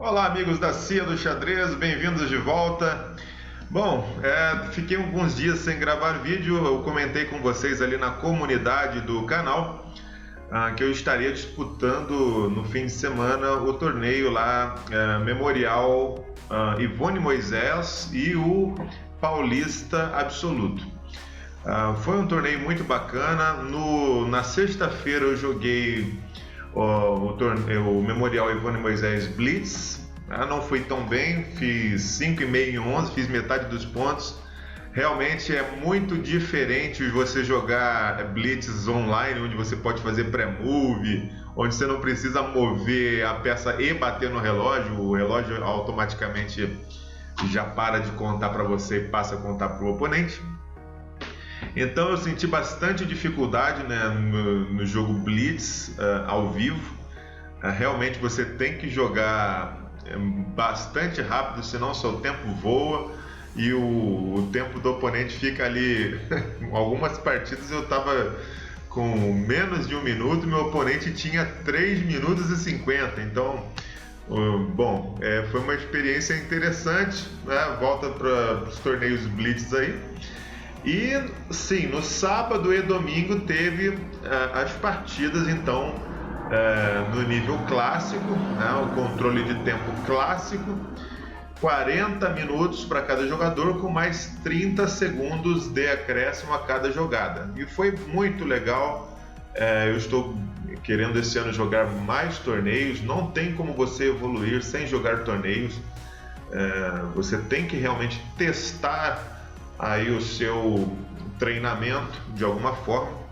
Olá, amigos da CIA do Xadrez, bem-vindos de volta. Bom, fiquei alguns dias sem gravar vídeo. Eu comentei com vocês ali na comunidade do canal que eu estaria disputando no fim de semana o torneio lá, Memorial Ivone Moisés e o Paulista Absoluto. Foi um torneio muito bacana. Na sexta-feira eu joguei o Memorial Ivone Moisés Blitz. Não fui tão bem, fiz 5,5 em 11, fiz metade dos pontos. Realmente é muito diferente você jogar Blitz online, onde você pode fazer pré-move, onde você não precisa mover a peça e bater no relógio. O relógio automaticamente já para de contar para você e passa a contar para o oponente. Então eu senti bastante dificuldade, né, no jogo Blitz ao vivo. Realmente você tem que jogar bastante rápido, senão seu tempo voa e o tempo do oponente fica ali. Algumas partidas eu estava com menos de 1 minuto e meu oponente tinha 3 minutos e 50. Então, bom, foi uma experiência interessante, né? Volta para os torneios Blitz aí. E sim, no sábado e domingo teve as partidas, então, no nível clássico, né, o controle de tempo clássico, 40 minutos para cada jogador, com mais 30 segundos de acréscimo a cada jogada. E foi muito legal. Eu estou querendo esse ano jogar mais torneios. Não tem como você evoluir sem jogar torneios. Você tem que realmente testar aí o seu treinamento de alguma forma.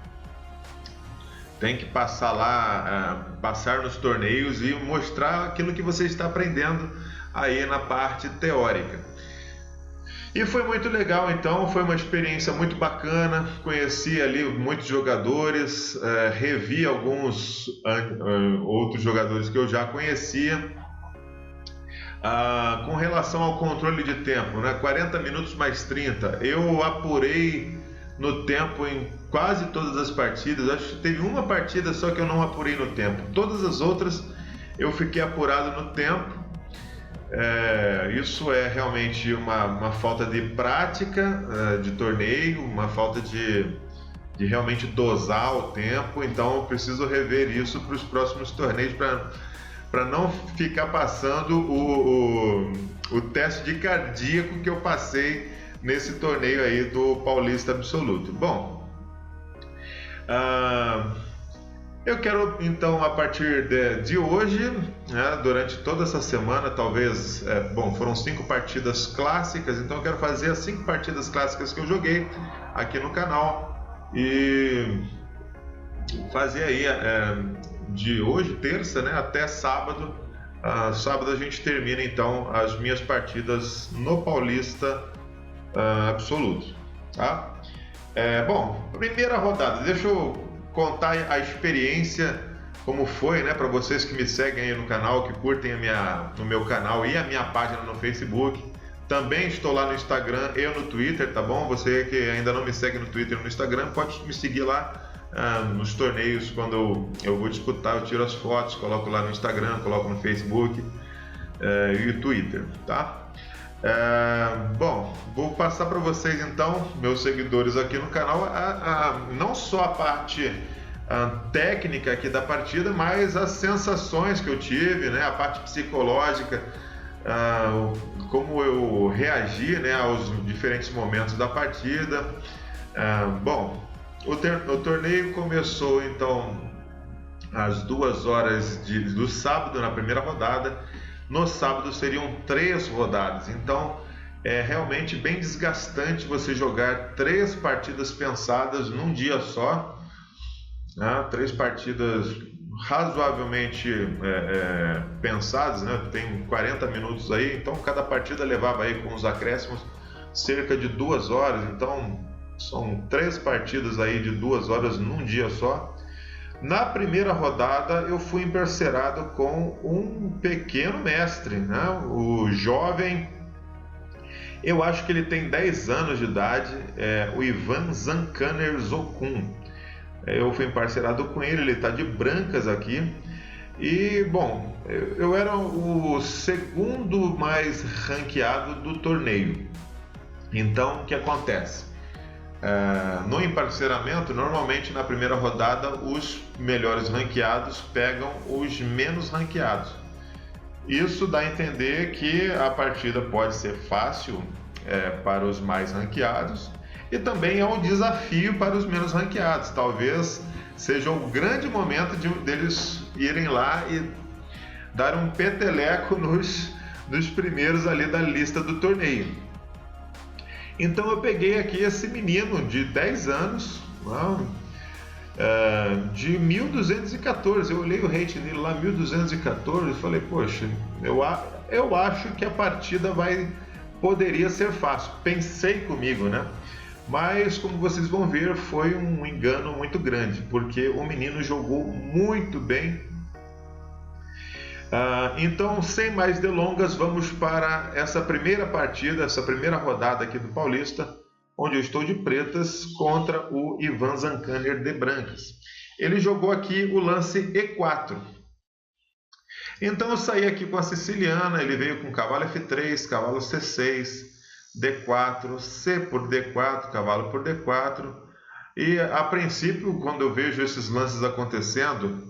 Tem que passar lá, passar nos torneios e mostrar aquilo que você está aprendendo aí na parte teórica. E foi muito legal, então, foi uma experiência muito bacana. Conheci ali muitos jogadores, revi alguns outros jogadores que eu já conhecia. Com relação ao controle de tempo, né? 40 minutos mais 30, eu apurei no tempo em quase todas as partidas. Acho que teve uma partida só que eu não apurei no tempo. Todas as outras eu fiquei apurado no tempo. Isso é realmente uma falta de prática de torneio, uma falta de realmente dosar o tempo. Então eu preciso rever isso para os próximos torneios, para não ficar passando o teste de cardíaco que eu passei nesse torneio aí do Paulista Absoluto. Bom, eu quero então, a partir de hoje, né, durante toda essa semana, talvez, foram 5 partidas clássicas, então eu quero fazer as 5 partidas clássicas que eu joguei aqui no canal e fazer aí de hoje, terça, né, até sábado. Sábado a gente termina então as minhas partidas no Paulista Absoluto, tá? Bom, primeira rodada, deixa eu contar a experiência, como foi, né, para vocês que me seguem aí no canal, que curtem o meu canal e a minha página no Facebook. Também estou lá no Instagram e no Twitter, tá bom? Você que ainda não me segue no Twitter e no Instagram, pode me seguir lá. Nos torneios, quando eu vou disputar, eu tiro as fotos, coloco lá no Instagram, coloco no Facebook e Twitter, tá? Bom, vou passar para vocês então, meus seguidores aqui no canal, não só a parte técnica aqui da partida, mas as sensações que eu tive, né, a parte psicológica, como eu reagi, né, aos diferentes momentos da partida. Bom, o torneio começou então às 2 horas do sábado, na primeira rodada. No sábado seriam 3 rodadas, então é realmente bem desgastante você jogar 3 partidas pensadas num dia só, né? 3 partidas razoavelmente pensadas, né? Tem 40 minutos aí, então cada partida levava aí, com os acréscimos, cerca de 2 horas, então são 3 partidas aí de 2 horas num dia só. Na primeira rodada eu fui emparcerado com um pequeno mestre, né? O jovem, eu acho que ele tem 10 anos de idade, o Ivan Zancaner Zokun. Eu fui emparcerado com ele, ele está de brancas aqui. E, bom, eu era o segundo mais ranqueado do torneio. Então, o que acontece? No emparceramento, normalmente na primeira rodada, os melhores ranqueados pegam os menos ranqueados. Isso dá a entender que a partida pode ser fácil para os mais ranqueados e também é um desafio para os menos ranqueados. Talvez seja o grande momento deles irem lá e dar um peteleco nos primeiros ali da lista do torneio. Então eu peguei aqui esse menino de 10 anos, de 1214. Eu olhei o rate dele lá, 1214, e falei, poxa, eu acho que a partida poderia ser fácil. Pensei comigo, né? Mas, como vocês vão ver, foi um engano muito grande, porque o menino jogou muito bem. Então, sem mais delongas, vamos para essa primeira partida, essa primeira rodada aqui do Paulista, onde eu estou de pretas contra o Ivan Zancaner de brancas. Ele jogou aqui o lance E4. Então eu saí aqui com a siciliana, ele veio com cavalo F3, cavalo C6, D4, C por D4, cavalo por D4. E a princípio, quando eu vejo esses lances acontecendo,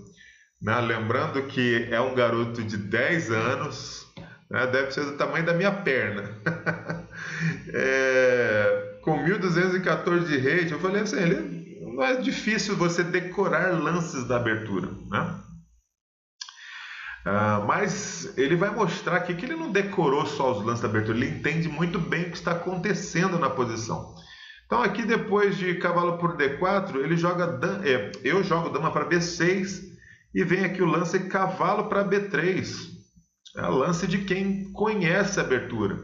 né, lembrando que é um garoto de 10 anos, né, deve ser do tamanho da minha perna, com 1214 de rate, eu falei assim, não é difícil você decorar lances da abertura, né? Mas ele vai mostrar aqui que ele não decorou só os lances da abertura, ele entende muito bem o que está acontecendo na posição. Então aqui, depois de cavalo por D4, ele joga eu jogo dama para B6 e vem aqui o lance cavalo para B3. É o lance de quem conhece a abertura.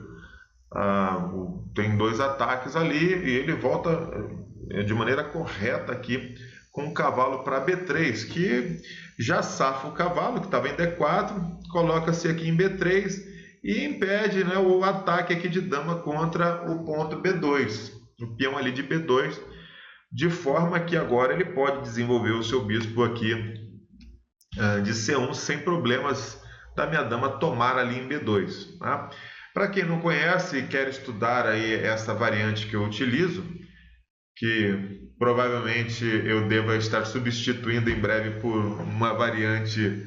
Tem dois ataques ali e ele volta de maneira correta aqui com o cavalo para B3, que já safa o cavalo que estava em D4, coloca-se aqui em B3 e impede, né, o ataque aqui de dama contra o ponto B2, o peão ali de B2, de forma que agora ele pode desenvolver o seu bispo aqui de C1 sem problemas da minha dama tomar ali em B2. Tá? Para quem não conhece e quer estudar aí essa variante que eu utilizo, que provavelmente eu deva estar substituindo em breve por uma variante,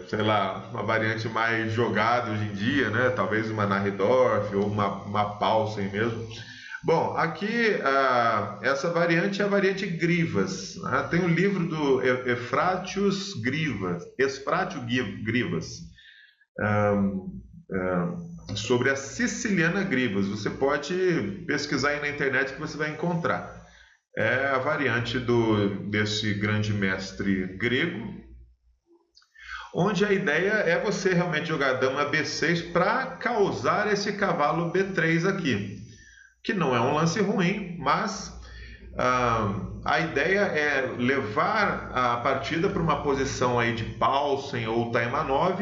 sei lá, uma variante mais jogada hoje em dia, né? Talvez uma Naridorf ou uma Paulsen mesmo. Bom, aqui essa variante é a variante Grivas. Né? Tem um livro do Efrátio Grivas sobre a siciliana Grivas. Você pode pesquisar aí na internet que você vai encontrar. É a variante desse grande mestre grego, onde a ideia é você realmente jogar dama B6 para causar esse cavalo B3 aqui, que não é um lance ruim, mas a ideia é levar a partida para uma posição aí de Paulsen ou Taimanov,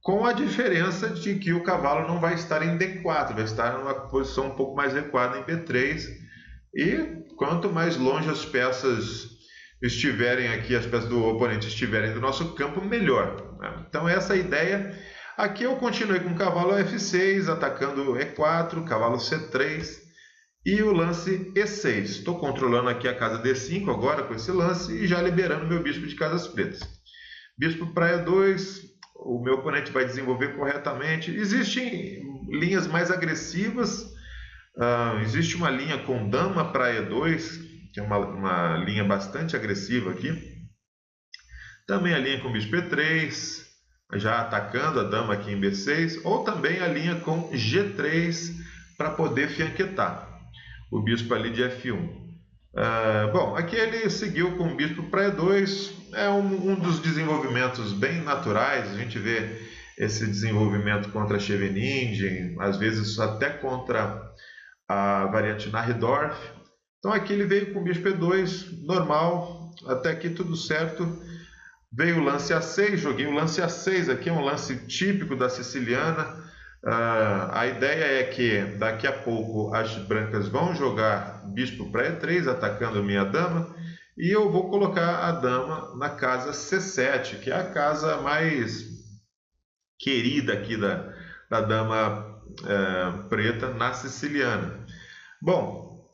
com a diferença de que o cavalo não vai estar em D4, vai estar numa posição um pouco mais recuada em B3, e quanto mais longe as peças estiverem aqui, as peças do oponente estiverem do nosso campo, melhor. Então essa é a ideia. Aqui eu continuei com o cavalo F6, atacando E4, cavalo C3 e o lance E6. Estou controlando aqui a casa D5 agora com esse lance e já liberando meu bispo de casas pretas. Bispo para E2, o meu oponente vai desenvolver corretamente. Existem linhas mais agressivas, existe uma linha com dama para E2, que é uma linha bastante agressiva aqui. Também a linha com bispo E3, já atacando a dama aqui em B6, ou também a linha com G3 para poder fianquetar o bispo ali de F1. Bom, aqui ele seguiu com o bispo para E2, é um dos desenvolvimentos bem naturais. A gente vê esse desenvolvimento contra a Scheveningen, às vezes até contra a variante Naridorf. Então aqui ele veio com o bispo E2, normal, até aqui tudo certo. Veio o lance A6, joguei o lance A6 aqui, é um lance típico da siciliana. A ideia é que daqui a pouco as brancas vão jogar bispo para E3, atacando minha dama, e eu vou colocar a dama na casa C7, que é a casa mais querida aqui da dama preta na siciliana. Bom,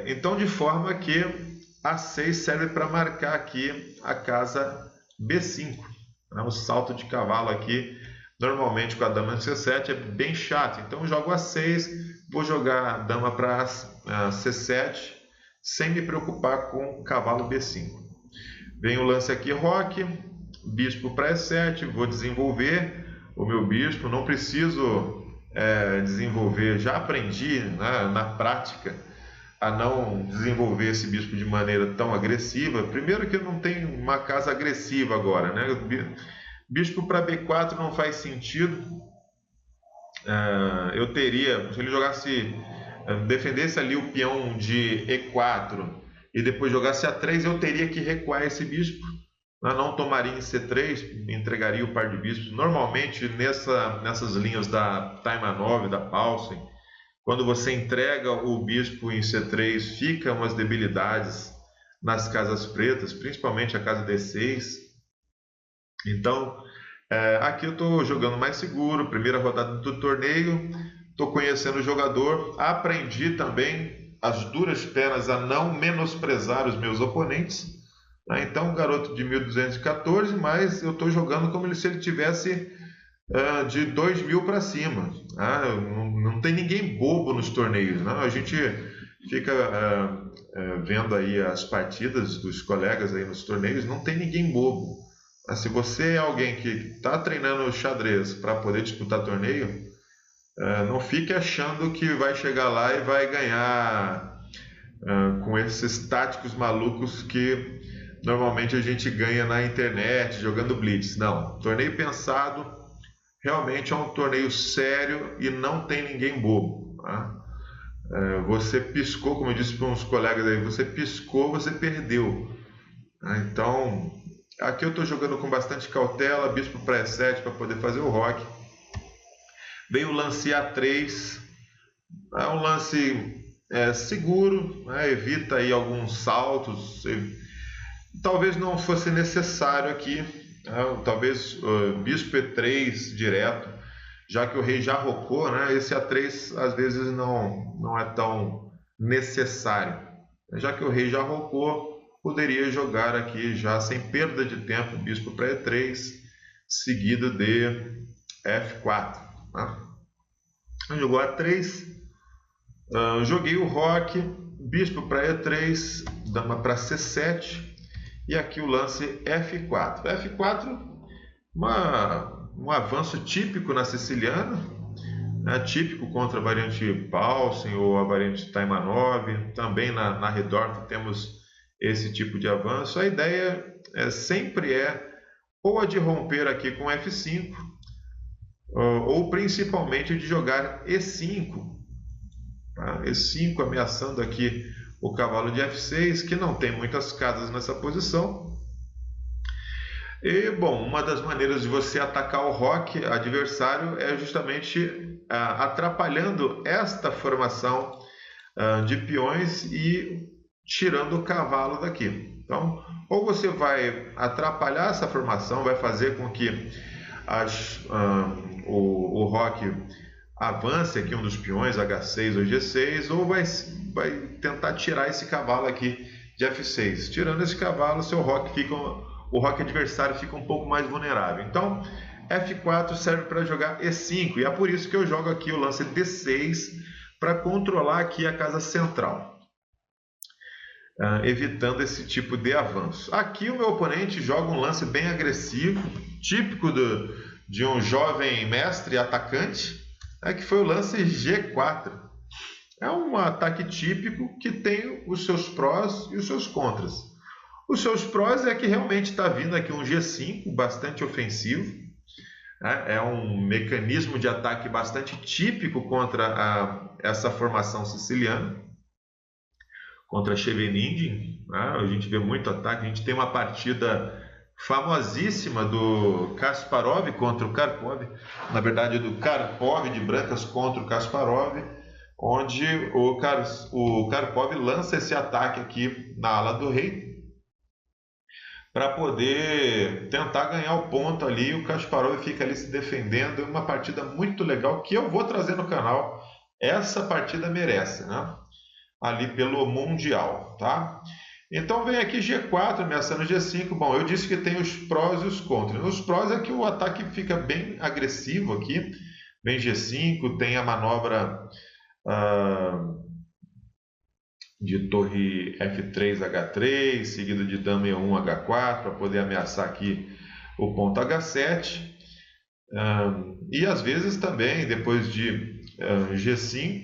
então de forma que a 6 serve para marcar aqui a casa B5. O salto de cavalo aqui, normalmente com a dama no C7 é bem chato. Então eu jogo a 6, vou jogar a dama para C7, sem me preocupar com o cavalo B5. Vem o lance aqui, roque, bispo para E7, vou desenvolver o meu bispo, não preciso desenvolver, já aprendi na prática a não desenvolver esse bispo de maneira tão agressiva. Primeiro que eu não tenho uma casa agressiva agora, né? Bispo para B4 não faz sentido. Eu teria, se ele jogasse, defendesse ali o peão de E4 e depois jogasse A3, eu teria que recuar esse bispo. Não tomaria em C3, entregaria o par de bispos. Normalmente nessas linhas da Taimanov, da Paulsen, quando você entrega o bispo em C3, ficam umas debilidades nas casas pretas, principalmente a casa D6. Então, aqui eu estou jogando mais seguro, primeira rodada do torneio, estou conhecendo o jogador, aprendi também as duras penas a não menosprezar os meus oponentes. Então, um garoto de 1214, mas eu estou jogando como se ele tivesse de 2000 para cima. Não tem ninguém bobo nos torneios. A gente fica vendo aí as partidas dos colegas aí nos torneios, não tem ninguém bobo. Se você é alguém que está treinando xadrez para poder disputar torneio, não fique achando que vai chegar lá e vai ganhar com esses táticos malucos que normalmente a gente ganha na internet jogando blitz. Não, torneio pensado realmente é um torneio sério e não tem ninguém bobo. Você piscou, como eu disse para uns colegas aí, você piscou, você perdeu. Então, aqui eu estou jogando com bastante cautela, bispo para E7 para poder fazer o roque. Vem o lance A3, é um lance seguro, evita aí alguns saltos. Talvez não fosse necessário aqui, talvez bispo E3 direto, já que o rei já rocou, esse A3 às vezes não é tão necessário. Já que o rei já rocou, poderia jogar aqui já sem perda de tempo, bispo para E3, seguido de F4. Jogou A3, joguei o roque, bispo para E3, dama para C7, e aqui o lance F4. F4, um avanço típico na siciliana, típico contra a variante Paulsen ou a variante Taimanov. Também na Redorf temos esse tipo de avanço. A ideia sempre ou a de romper aqui com F5, ou principalmente de jogar E5. E5 ameaçando aqui o cavalo de F6, que não tem muitas casas nessa posição. E, bom, uma das maneiras de você atacar o roque adversário é justamente atrapalhando esta formação de peões e tirando o cavalo daqui. Então, ou você vai atrapalhar essa formação, vai fazer com que o roque avance aqui um dos peões, H6 ou G6, ou vai tentar tirar esse cavalo aqui de F6. Tirando esse cavalo, o roque adversário fica um pouco mais vulnerável. Então, F4 serve para jogar E5, e é por isso que eu jogo aqui o lance D6 para controlar aqui a casa central, evitando esse tipo de avanço. Aqui o meu oponente joga um lance bem agressivo, típico de um jovem mestre atacante, que foi o lance G4. É um ataque típico que tem os seus prós e os seus contras. Os seus prós é que realmente está vindo aqui um G5 bastante ofensivo. É um mecanismo de ataque bastante típico contra essa formação siciliana, contra Scheveningen. A gente vê muito ataque. A gente tem uma partida famosíssima do Kasparov contra o Karpov, na verdade do Karpov de brancas contra o Kasparov, onde o Karpov lança esse ataque aqui na ala do rei, para poder tentar ganhar o ponto ali. O Kasparov fica ali se defendendo. É uma partida muito legal que eu vou trazer no canal. Essa partida merece, né? Ali pelo Mundial, tá? Então vem aqui G4 ameaçando G5. Bom, eu disse que tem os prós e os contras. Os prós é que o ataque fica bem agressivo aqui. Vem G5, tem a manobra de torre F3, H3, seguido de dama E1, H4, para poder ameaçar aqui o ponto H7. E às vezes também, depois de G5,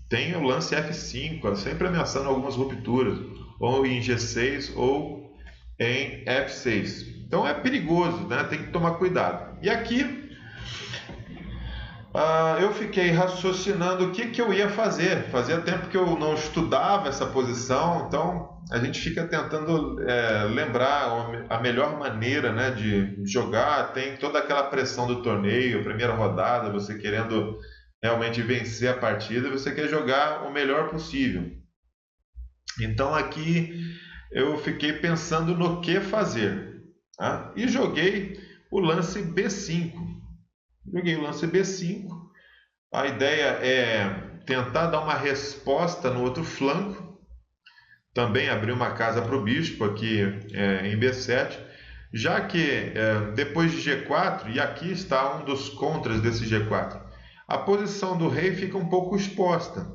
tem o lance F5, sempre ameaçando algumas rupturas, ou em G6 ou em F6. Então é perigoso, né? Tem que tomar cuidado. E aqui eu fiquei raciocinando o que eu ia fazer. Fazia tempo que eu não estudava essa posição, então a gente fica tentando lembrar a melhor maneira, né, de jogar. Tem toda aquela pressão do torneio, primeira rodada, você querendo realmente vencer a partida, você quer jogar o melhor possível. Então aqui eu fiquei pensando no que fazer, tá? E joguei o lance B5. Joguei o lance B5. A ideia é tentar dar uma resposta no outro flanco. Também abrir uma casa para o bispo aqui em B7. Já que depois de G4, e aqui está um dos contras desse G4, a posição do rei fica um pouco exposta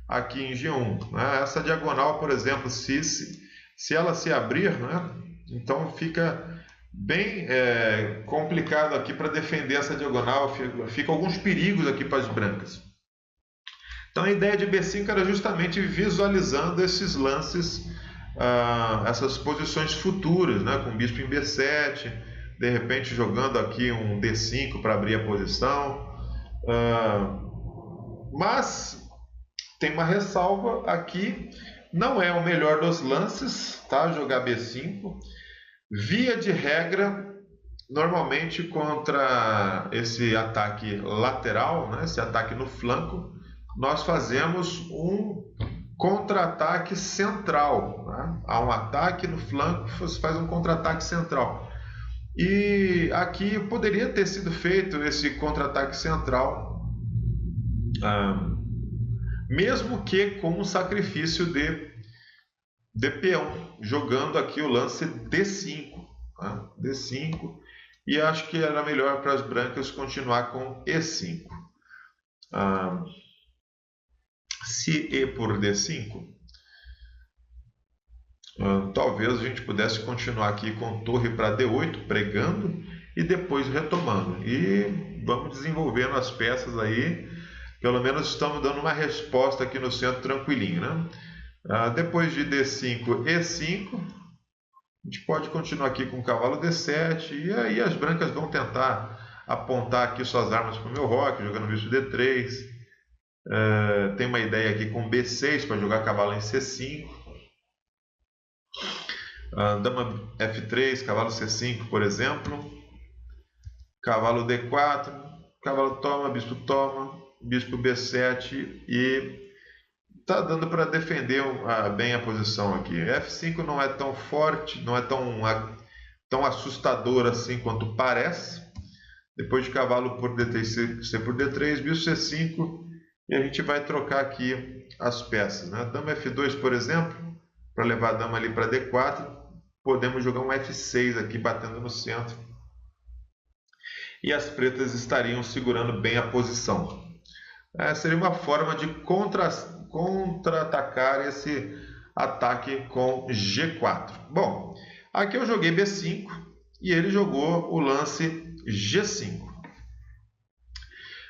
aqui em G1. Né? Essa diagonal, por exemplo, se ela se abrir, né? Então fica bem complicado aqui para defender essa diagonal, fica alguns perigos aqui para as brancas. Então a ideia de B5 era justamente visualizando esses lances, essas posições futuras, né? Com o bispo em B7, de repente jogando aqui um D5 para abrir a posição. Mas tem uma ressalva aqui, não é o melhor dos lances, tá? Jogar B5. Via de regra, normalmente contra esse ataque lateral, né, esse ataque no flanco, nós fazemos um contra-ataque central. Né? Há um ataque no flanco, você faz um contra-ataque central. E aqui poderia ter sido feito esse contra-ataque central, mesmo que com um sacrifício de peão, jogando aqui o lance D5, tá? D5, e acho que era melhor para as brancas continuar com E5. Se E por D5, talvez a gente pudesse continuar aqui com torre para D8, pregando e depois retomando. E vamos desenvolvendo as peças aí, pelo menos estamos dando uma resposta aqui no centro tranquilinho, né? Depois de D5, E5, a gente pode continuar aqui com o cavalo D7, e aí as brancas vão tentar apontar aqui suas armas para o meu roque, jogando bispo D3. Tem uma ideia aqui com B6 para jogar cavalo em C5. Dama F3, cavalo C5, por exemplo. Cavalo D4, cavalo toma, bispo B7 e está dando para defender bem a posição aqui. F5 não é tão forte, não é tão assustador assim quanto parece. Depois de cavalo por D3, C por D3, bispo C5, e a gente vai trocar aqui as peças. Né? Dama F2, por exemplo, para levar a dama ali para D4, podemos jogar um F6 aqui batendo no centro. E as pretas estariam segurando bem a posição. Seria uma forma de contra-atacar esse ataque com G4. Bom, aqui eu joguei B5 e ele jogou o lance G5.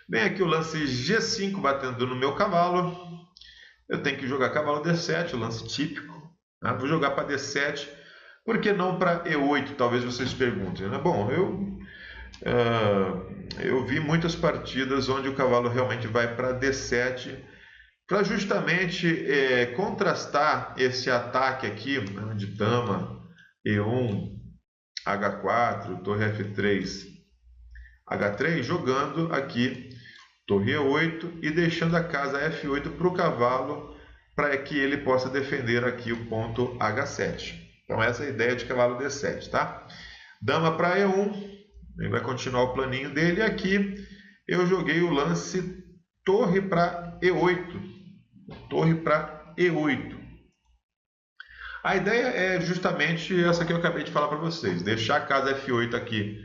Vem aqui o lance G5 batendo no meu cavalo. Eu tenho que jogar cavalo D7, o lance típico. Né? Vou jogar para D7, por que não para E8? Talvez vocês perguntem. Né? Bom, eu vi muitas partidas onde o cavalo realmente vai para D7 para justamente contrastar esse ataque aqui, né, de dama, E1, H4, torre F3, H3, jogando aqui torre E8 e deixando a casa F8 para o cavalo, para que ele possa defender aqui o ponto H7. Então essa é a ideia de cavalo D7, tá? Dama para E1, ele vai continuar o planinho dele. E aqui eu joguei o lance torre para E8. Torre para E8. A ideia é justamente essa que eu acabei de falar para vocês. Deixar a casa F8 aqui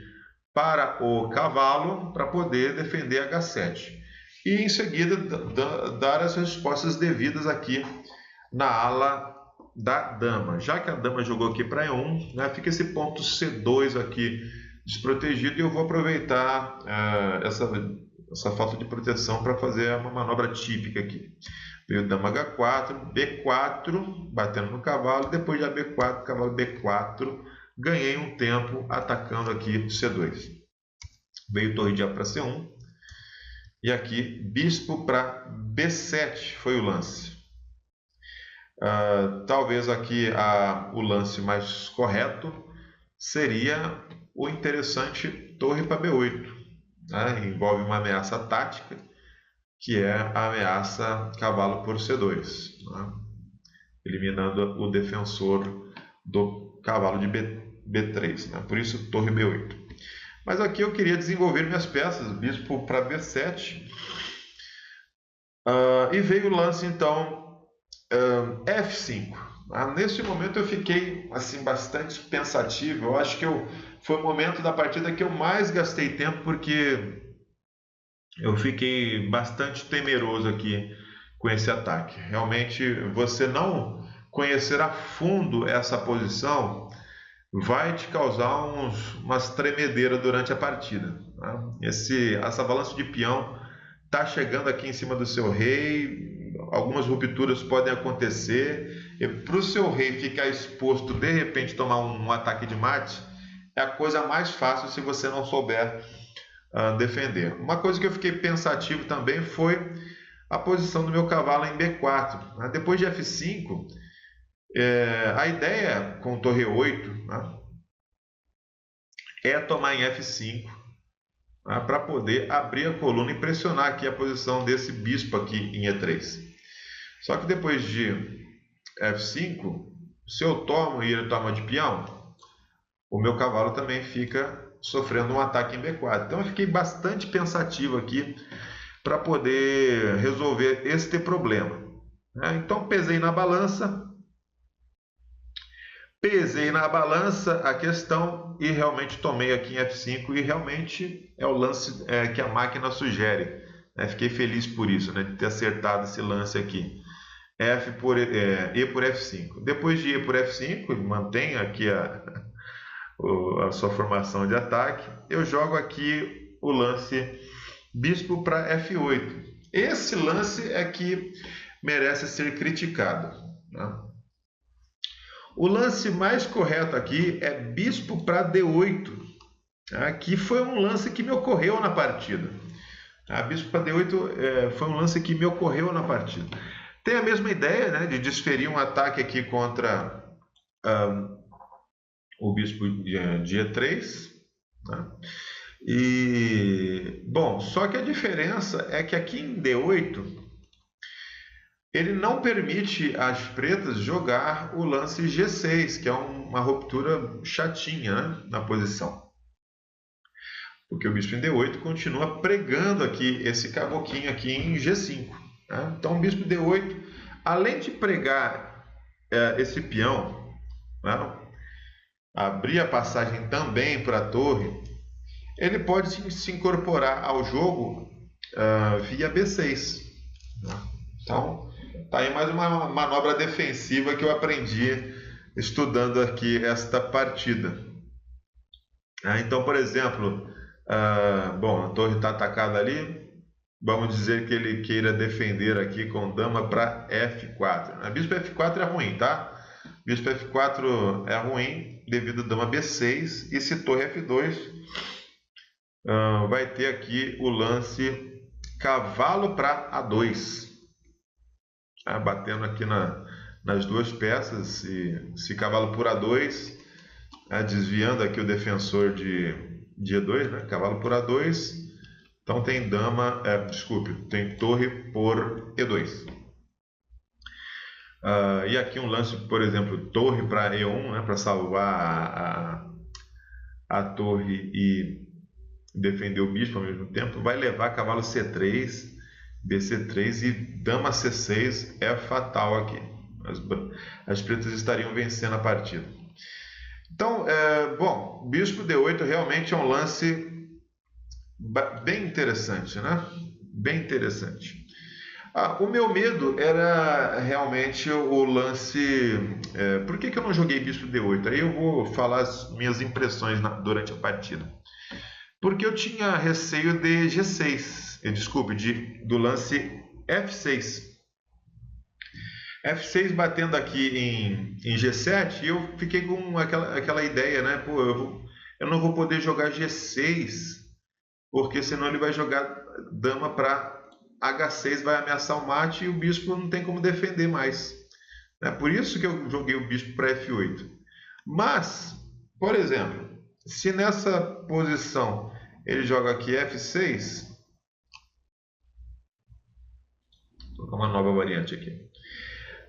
para o cavalo, para poder defender H7. E em seguida dar as respostas devidas aqui na ala da dama. Já que a dama jogou aqui para E1, né, fica esse ponto C2 aqui desprotegido, e eu vou aproveitar essa falta de proteção para fazer uma manobra típica aqui. Veio dama H4, B4, batendo no cavalo, depois de AB4, cavalo B4, ganhei um tempo atacando aqui C2. Veio torre de A para C1, e aqui bispo para B7 foi o lance. Talvez aqui o lance mais correto seria o interessante torre para B8. Né? Envolve uma ameaça tática, que é a ameaça cavalo por C2, né? Eliminando o defensor do cavalo de B3, né? Por isso torre B8. Mas aqui eu queria desenvolver minhas peças, bispo para B7, e veio o lance então F5. Nesse momento eu fiquei assim bastante pensativo. Eu acho que foi o momento da partida que eu mais gastei tempo, porque eu fiquei bastante temeroso aqui com esse ataque. Realmente, você não conhecer a fundo essa posição vai te causar umas tremedeiras durante a partida. Tá? Essa balança de peão está chegando aqui em cima do seu rei, algumas rupturas podem acontecer, e para o seu rei ficar exposto, de repente tomar um ataque de mate, é a coisa mais fácil se você não souber defender. Uma coisa que eu fiquei pensativo também foi a posição do meu cavalo em B4. Né? Depois de F5, a ideia com torre 8, né, é tomar em F5, né, para poder abrir a coluna e pressionar aqui a posição desse bispo aqui em E3. Só que depois de F5, se eu tomo e ele toma de peão, o meu cavalo também fica sofrendo um ataque em B4. Então eu fiquei bastante pensativo aqui para poder resolver este problema. Então pesei na balança a questão e realmente tomei aqui em F5, e realmente é o lance que a máquina sugere. Fiquei feliz por isso, de ter acertado esse lance aqui. E por F5. Depois de E por F5, mantém aqui a sua formação de ataque. Eu jogo aqui o lance bispo para F8. Esse lance é que merece ser criticado. Né? O lance mais correto aqui é bispo para D8. Aqui foi um lance que me ocorreu na partida. Bispo para D8 foi um lance que me ocorreu na partida. Tem a mesma ideia, de desferir um ataque aqui contra o bispo de E3. Né? E, bom, só que a diferença é que aqui em D8 ele não permite às pretas jogar o lance G6, que é uma ruptura chatinha, na posição. Porque o bispo em D8 continua pregando aqui esse cavoquinho aqui em G5. Né? Então o bispo D8, além de pregar esse peão, né, abrir a passagem também para a torre, ele pode se incorporar ao jogo via B6. Né? Então, tá aí mais uma manobra defensiva que eu aprendi estudando aqui esta partida. Então, por exemplo, bom, a torre está atacada ali. Vamos dizer que ele queira defender aqui com dama para F4. Bispo F4 é ruim, tá? Bispo F4 é ruim devido a dama B6. E se torre F2, vai ter aqui o lance cavalo para A2. Batendo aqui nas duas peças, se cavalo por A2, desviando aqui o defensor de E2, né? Cavalo por A2. Então tem tem torre por E2. E aqui um lance, por exemplo, torre para E1, né, para salvar a torre e defender o bispo ao mesmo tempo, vai levar cavalo C3, BC3 e dama C6 é fatal aqui. As pretas estariam vencendo a partida. Então, bom, bispo D8 realmente é um lance bem interessante, né? Bem interessante. O meu medo era realmente o lance. Por que eu não joguei bispo D8? Aí eu vou falar as minhas impressões durante a partida. Porque eu tinha receio de G6, desculpe, do lance F6. F6 batendo aqui em G7 e eu fiquei com aquela ideia, né? Pô, eu não vou poder jogar G6, porque senão ele vai jogar dama para H6, vai ameaçar o mate e o bispo não tem como defender mais. É por isso que eu joguei o bispo para F8. Mas, por exemplo, se nessa posição ele joga aqui F6, vou colocar uma nova variante aqui.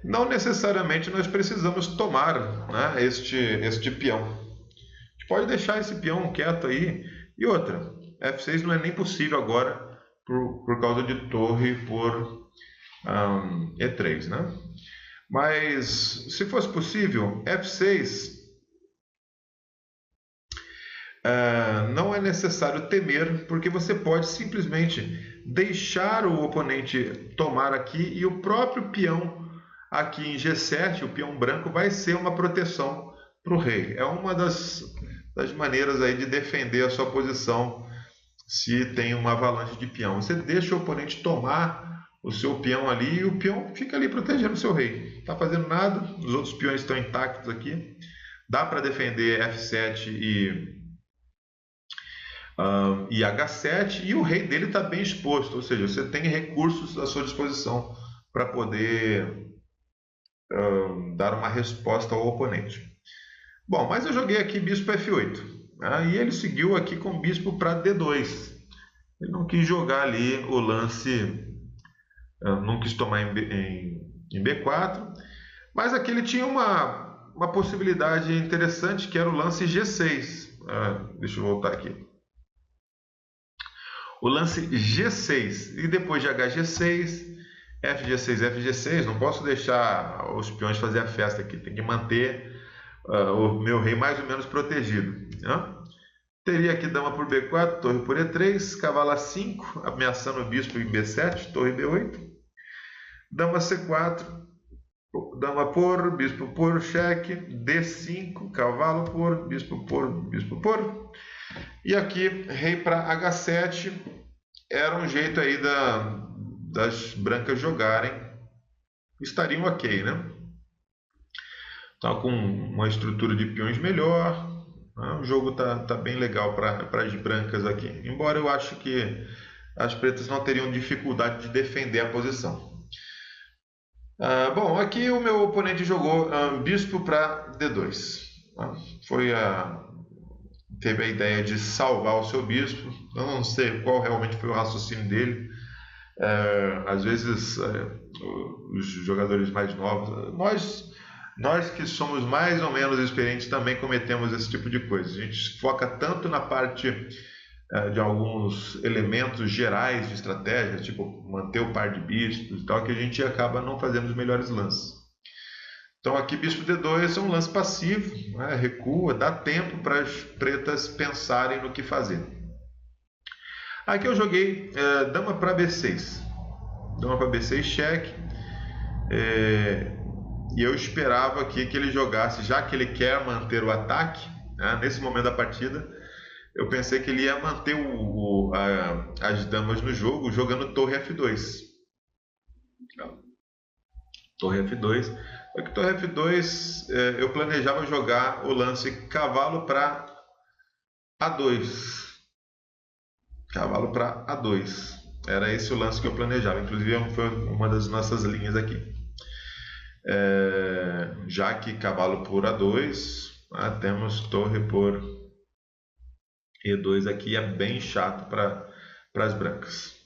Não necessariamente nós precisamos tomar, né, este peão. A gente pode deixar esse peão quieto aí. E outra, F6 não é nem possível agora por causa de torre por E3, né? Mas se fosse possível, F6 não é necessário temer, porque você pode simplesmente deixar o oponente tomar aqui e o próprio peão aqui em G7, o peão branco, vai ser uma proteção para o rei. É uma das maneiras aí de defender a sua posição se tem uma avalanche de peão. Você deixa o oponente tomar o seu peão ali e o peão fica ali protegendo o seu rei. Não está fazendo nada, os outros peões estão intactos aqui. Dá para defender F7 e H7 e o rei dele está bem exposto, ou seja, você tem recursos à sua disposição para poder dar uma resposta ao oponente. Bom, mas eu joguei aqui bispo F8, né, e ele seguiu aqui com bispo para D2. Ele não quis jogar ali o lance, não quis tomar em B4, mas aqui ele tinha uma possibilidade interessante que era o lance G6. Deixa eu voltar aqui. O lance G6 e depois de HG6, FG6, FG6, não posso deixar os peões fazer a festa aqui, tem que manter o meu rei mais ou menos protegido, né? Teria aqui dama por B4, torre por E3, cavalo A5, ameaçando o bispo em B7, torre B8, dama C4, dama por, bispo por, cheque, D5, cavalo por, bispo por, e aqui rei para H7, era um jeito aí das brancas jogarem, estariam ok, né? Tá com uma estrutura de peões melhor, né? O jogo tá bem legal para as brancas aqui, embora eu acho que as pretas não teriam dificuldade de defender a posição. Bom, aqui o meu oponente jogou bispo para D2. Teve a ideia de salvar o seu bispo. Eu não sei qual realmente foi o raciocínio dele. Às vezes os jogadores mais novos, nós que somos mais ou menos experientes também cometemos esse tipo de coisa. A gente foca tanto na parte de alguns elementos gerais de estratégia, tipo manter o par de bispos e tal, que a gente acaba não fazendo os melhores lances. Então aqui bispo D2 é um lance passivo, né? Recua, dá tempo para as pretas pensarem no que fazer. Aqui eu joguei dama para B6. Dama para B6, cheque. E eu esperava aqui que ele jogasse, já que ele quer manter o ataque, né? Nesse momento da partida, eu pensei que ele ia manter as damas no jogo, jogando torre F2. Torre F2. Aqui torre F2, eu planejava jogar o lance cavalo para A2. Cavalo para A2. Era esse o lance que eu planejava. Inclusive foi uma das nossas linhas aqui. Já que cavalo por A2, temos torre por E2 aqui, é bem chato para as brancas.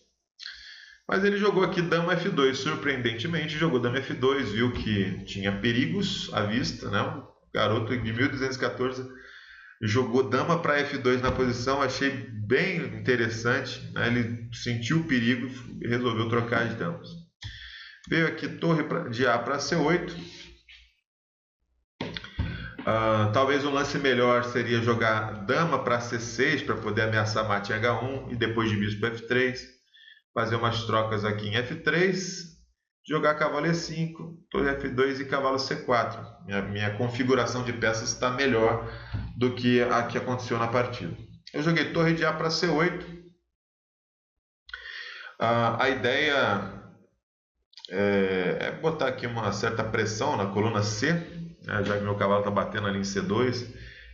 Mas ele jogou aqui dama F2, surpreendentemente jogou dama F2, viu que tinha perigos à vista, né? Um garoto de 1214 jogou dama para F2 na posição, achei bem interessante, né? Ele sentiu o perigo e resolveu trocar as damas. Veio aqui torre de A para C8. Talvez um lance melhor seria jogar dama para C6 para poder ameaçar mate em H1 e depois de bispo F3. Fazer umas trocas aqui em F3, jogar cavalo E5, torre F2 e cavalo C4. Minha configuração de peças está melhor do que a que aconteceu na partida. Eu joguei torre de A para C8. A ideia é botar aqui uma certa pressão na coluna C, né, já que meu cavalo está batendo ali em C2.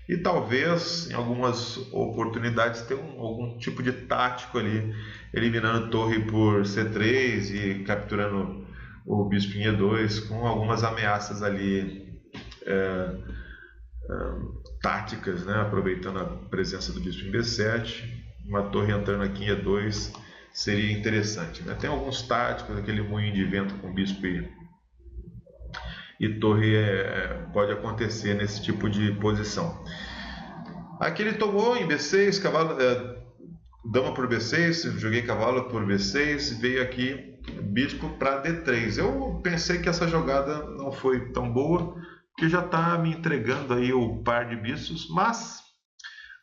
E talvez, em algumas oportunidades, ter algum tipo de tático ali, eliminando torre por C3 e capturando o bispo em E2, com algumas ameaças ali táticas, né? Aproveitando a presença do bispo em B7, uma torre entrando aqui em E2 seria interessante, né? Tem alguns táticos, aquele moinho de vento com bispo e torre pode acontecer nesse tipo de posição. Aqui ele tomou em B6, cavalo, dama por B6, joguei cavalo por B6, veio aqui bispo para D3. Eu pensei que essa jogada não foi tão boa, porque já está me entregando aí o par de bispos, mas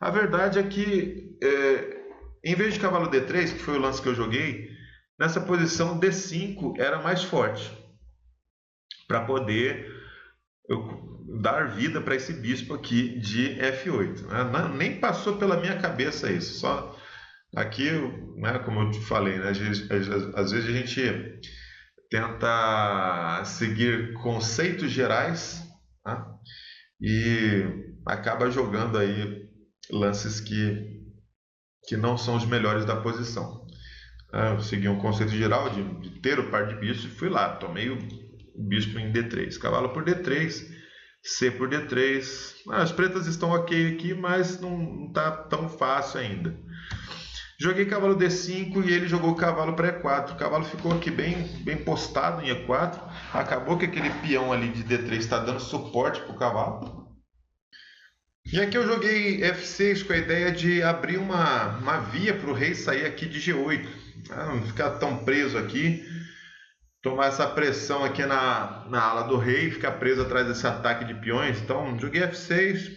a verdade é que em vez de cavalo D3, que foi o lance que eu joguei, nessa posição D5 era mais forte, para poder dar vida para esse bispo aqui de F8. Né? Nem passou pela minha cabeça isso. Só aqui, né, como eu te falei, né, às vezes a gente tenta seguir conceitos gerais, tá? E acaba jogando aí lances que não são os melhores da posição. Eu segui um conceito geral de ter o par de bispos e fui lá, tomei o bispo em D3, cavalo por D3, C por D3. As pretas estão ok aqui, mas não está tão fácil ainda. Joguei cavalo D5 e ele jogou cavalo para E4. O cavalo ficou aqui bem postado em E4. Acabou que aquele peão ali de D3 está dando suporte para o cavalo. E aqui eu joguei F6 com a ideia de abrir uma via para o rei sair aqui de G8. Não ficar tão preso aqui. Tomar essa pressão aqui na ala do rei, ficar preso atrás desse ataque de peões. Então, joguei F6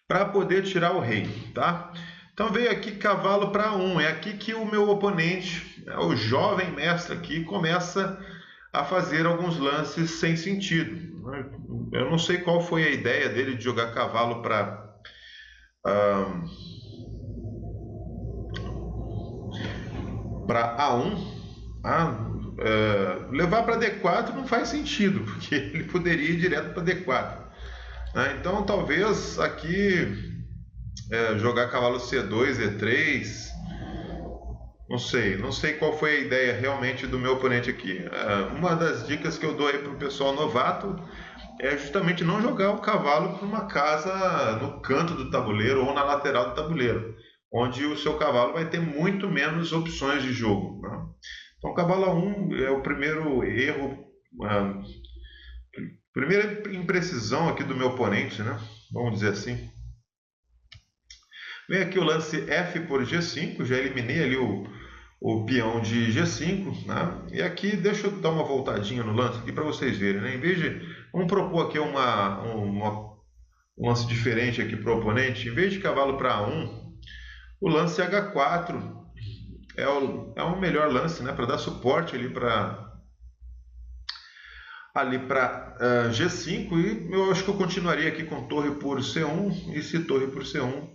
para poder tirar o rei, tá? Então, veio aqui cavalo para 1. É aqui que o meu oponente, o jovem mestre aqui, começa a fazer alguns lances sem sentido. Eu não sei qual foi a ideia dele de jogar cavalo para A1. Levar para D4 não faz sentido, porque ele poderia ir direto para D4. Então talvez aqui jogar cavalo C2, E3, não sei qual foi a ideia realmente do meu oponente aqui. Uma das dicas que eu dou aí para o pessoal novato é justamente não jogar o cavalo para uma casa no canto do tabuleiro ou na lateral do tabuleiro, onde o seu cavalo vai ter muito menos opções de jogo, né? Então, cavalo A1 é o primeiro erro, primeira imprecisão aqui do meu oponente, né? Vamos dizer assim. Vem aqui o lance F por G5, já eliminei ali o peão de G5, né? E aqui, deixa eu dar uma voltadinha no lance aqui para vocês verem, né? Em vez de, vamos propor aqui um lance diferente aqui para o oponente. Em vez de cavalo para A1, o lance H4 é o melhor lance, né, para dar suporte ali para G5, e eu acho que eu continuaria aqui com torre por C1, e se torre por C1,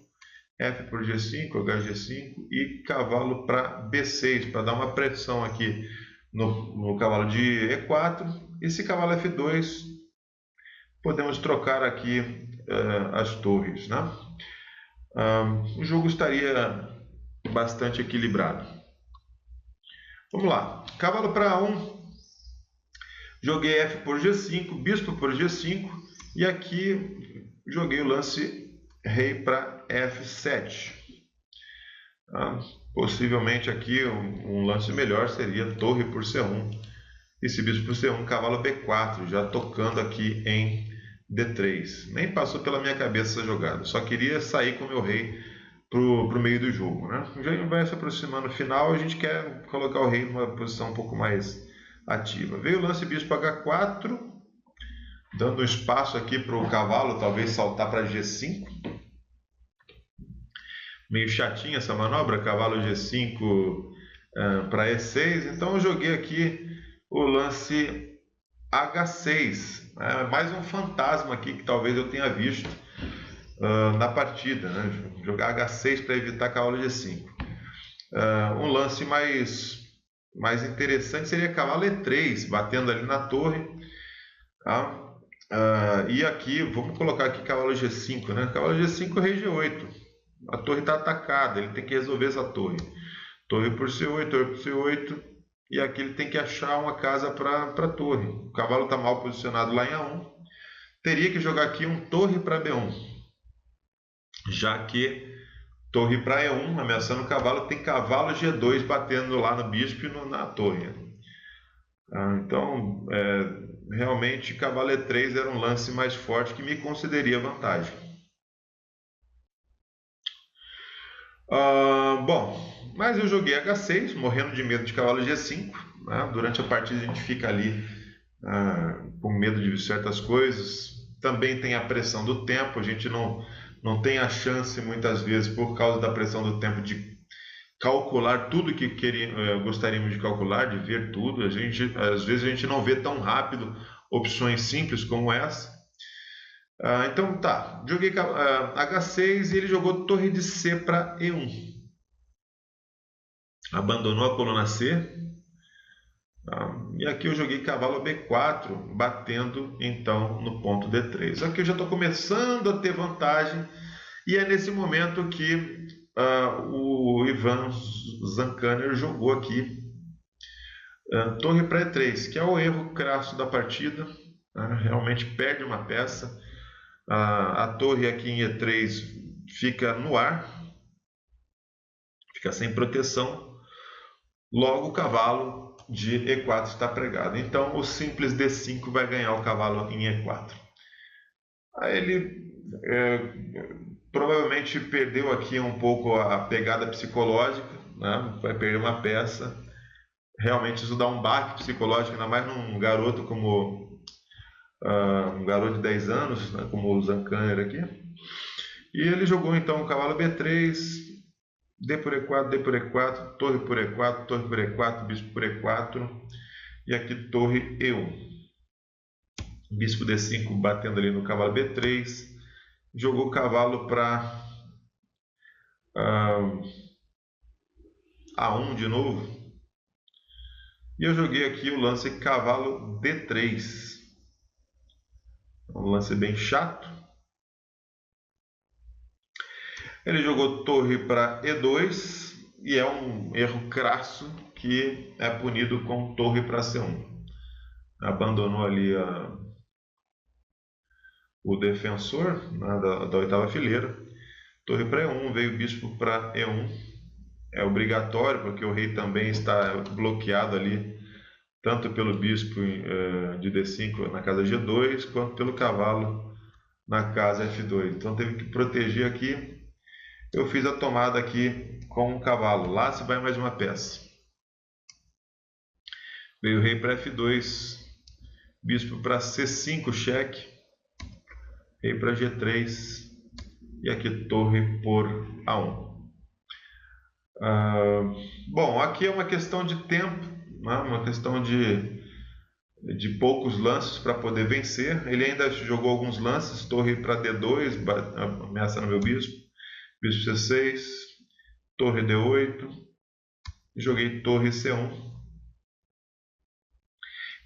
F por G5, HG5 e cavalo para B6, para dar uma pressão aqui no cavalo de E4, e se cavalo F2, podemos trocar aqui as torres, né? O jogo estaria bastante equilibrado. Vamos lá, cavalo para A1, joguei F por G5, bispo por G5, e aqui joguei o lance rei para F7. Ah, possivelmente aqui um lance melhor seria torre por C1 e se bispo por C1, cavalo B4, já tocando aqui em D3. Nem passou pela minha cabeça essa jogada, só queria sair com o meu rei pro meio do jogo, né? Já vai se aproximando no final, a gente quer colocar o rei numa posição um pouco mais ativa. Veio o lance bispo H4, dando espaço aqui para o cavalo talvez saltar para G5. Meio chatinha essa manobra, cavalo G5 para E6. Então eu joguei aqui o lance H6. Mais um fantasma aqui que talvez eu tenha visto na partida, né? Jogar H6 para evitar cavalo G5. Um lance mais interessante seria cavalo E3, batendo ali na torre. Tá? E aqui, vamos colocar aqui cavalo G5, né? Cavalo G5, rei G8. A torre está atacada, ele tem que resolver essa torre. Torre por C8, torre por C8. E aqui ele tem que achar uma casa para a torre. O cavalo está mal posicionado lá em A1. Teria que jogar aqui um torre para B1. Já que torre para E1, ameaçando o cavalo, tem cavalo G2 batendo lá no bispo e na torre. Então, realmente, cavalo E3 era um lance mais forte que me concederia vantagem. Bom, mas eu joguei H6, morrendo de medo de cavalo G5. Né? Durante a partida a gente fica ali com medo de certas coisas. Também tem a pressão do tempo, a gente não tem a chance muitas vezes por causa da pressão do tempo de calcular tudo que gostaríamos de calcular, de ver tudo. Às vezes a gente não vê tão rápido opções simples como essa. Então tá, joguei H6 e ele jogou torre de C para E1. Abandonou a coluna C. E aqui eu joguei cavalo B4, batendo então no ponto D3. Aqui eu já estou começando a ter vantagem e é nesse momento que o Ivan Zancaner jogou aqui torre para E3, que é o erro crasso da partida. Realmente perde uma peça. A torre aqui em E3 fica no ar, fica sem proteção. Logo o cavalo de E4 está pregado. Então o simples D5 vai ganhar o cavalo em E4. Aí ele provavelmente perdeu aqui um pouco a pegada psicológica, né? Vai perder uma peça. Realmente isso dá um baque psicológico, ainda mais num garoto como um garoto de 10 anos, né? Como o Zancaner aqui. E ele jogou então o cavalo B3, D por E4, D por E4, torre por E4, torre por E4, bispo por E4 e aqui torre E1. Bispo D5 batendo ali no cavalo B3, jogou o cavalo para A1 de novo. E eu joguei aqui o lance cavalo D3. Um lance bem chato. Ele jogou torre para E2 e é um erro crasso que é punido com torre para C1. Abandonou ali o defensor, né, da oitava fileira. Torre para E1, veio bispo para E1. É obrigatório porque o rei também está bloqueado ali, tanto pelo bispo de D5 na casa G2, quanto pelo cavalo na casa F2. Então teve que proteger aqui. Eu fiz a tomada aqui com o cavalo. Lá se vai mais uma peça. Veio o rei para F2, bispo para C5, cheque. Rei para G3 e aqui torre por A1. Bom, aqui é uma questão de tempo, né? Uma questão de poucos lances para poder vencer. Ele ainda jogou alguns lances, torre para D2, ameaçando meu bispo, bispo C6, torre D8, joguei torre C1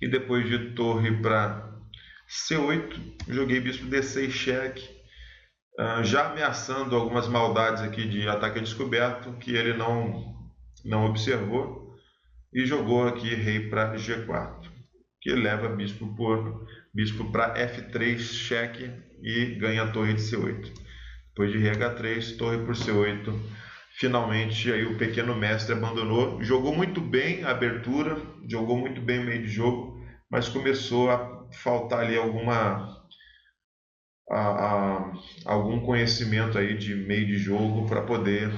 e depois de torre para C8, joguei bispo D6 cheque, já ameaçando algumas maldades aqui de ataque descoberto que ele não observou, e jogou aqui rei para G4, que leva bispo para F3 cheque e ganha a torre de C8. Depois de rei H3, torre por C8, finalmente aí o pequeno mestre abandonou. Jogou muito bem a abertura, jogou muito bem o meio de jogo, mas começou a faltar ali algum conhecimento aí de meio de jogo para poder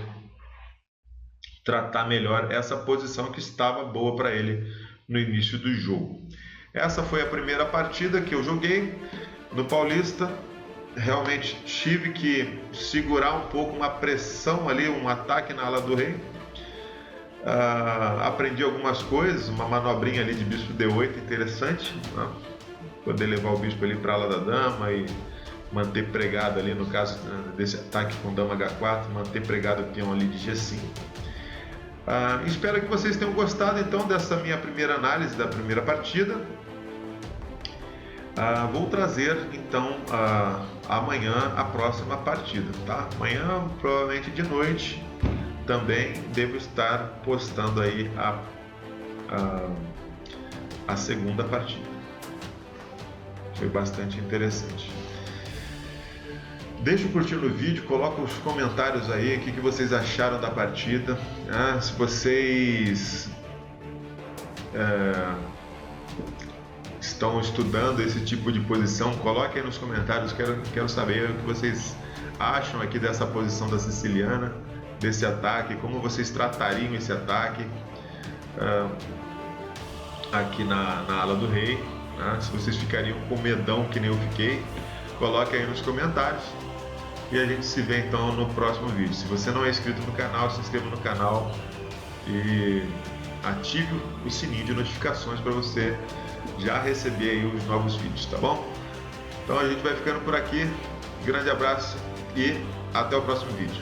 tratar melhor essa posição que estava boa para ele no início do jogo. Essa foi a primeira partida que eu joguei no Paulista. Realmente tive que segurar um pouco uma pressão ali, um ataque na ala do rei. Aprendi algumas coisas, uma manobrinha ali de bispo D8 interessante, né? Poder levar o bispo ali para a ala da dama e manter pregado ali, no caso desse ataque com dama H4, manter pregado o peão ali de G5. Espero que vocês tenham gostado então dessa minha primeira análise da primeira partida. Vou trazer então amanhã a próxima partida, tá? Amanhã, provavelmente de noite, também devo estar postando aí a segunda partida. Foi bastante interessante. Deixa o curtir no vídeo, coloca os comentários aí, o que vocês acharam da partida. Se vocês estão estudando esse tipo de posição, coloque aí nos comentários, quero saber o que vocês acham aqui dessa posição da siciliana, desse ataque, como vocês tratariam esse ataque aqui na ala do rei, né? Se vocês ficariam com medão que nem eu fiquei, coloque aí nos comentários. E a gente se vê então no próximo vídeo. Se você não é inscrito no canal, se inscreva no canal e ative o sininho de notificações para você já receber aí os novos vídeos, tá bom? Então a gente vai ficando por aqui. Grande abraço e até o próximo vídeo.